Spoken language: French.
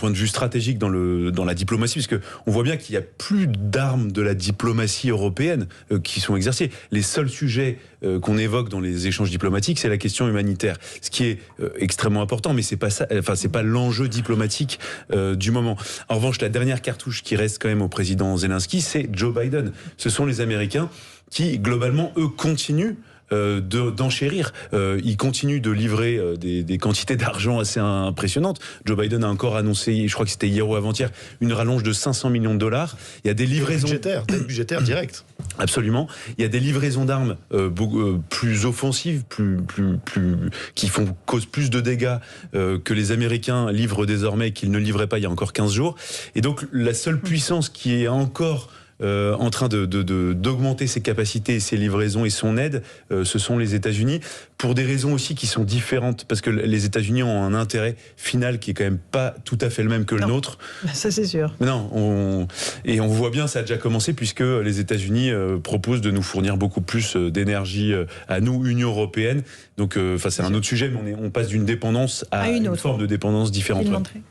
point de vue stratégique dans la diplomatie, parce que on voit bien qu'il n'y a plus d'armes de la diplomatie européenne qui sont exercées. Les seuls sujets qu'on évoque dans les échanges diplomatiques, c'est la question humanitaire, ce qui est extrêmement important, mais c'est pas ça, enfin c'est pas l'enjeu diplomatique du moment. En revanche, la dernière cartouche qui reste quand même au président Zelensky, c'est Joe Biden. Ce sont les Américains qui, globalement, eux, continuent d'enchérir. Il continue de livrer des quantités d'argent assez impressionnantes. Joe Biden a encore annoncé, je crois que c'était hier ou avant-hier, une rallonge de 500 millions de dollars. Il y a des livraisons... D'aide budgétaire directe. Absolument. Il y a des livraisons d'armes plus offensives, qui causent plus de dégâts que les Américains livrent désormais et qu'ils ne livraient pas il y a encore 15 jours. Et donc, la seule puissance qui est encore en train d'augmenter ses capacités, ses livraisons et son aide, ce sont les États-Unis, pour des raisons aussi qui sont différentes, parce que les États-Unis ont un intérêt final qui est quand même pas tout à fait le même que le nôtre. Ça c'est sûr. Non, on voit bien, ça a déjà commencé, puisque les États-Unis proposent de nous fournir beaucoup plus d'énergie à nous, Union européenne. Donc, c'est un autre sujet, mais on passe d'une dépendance à une forme de dépendance différente.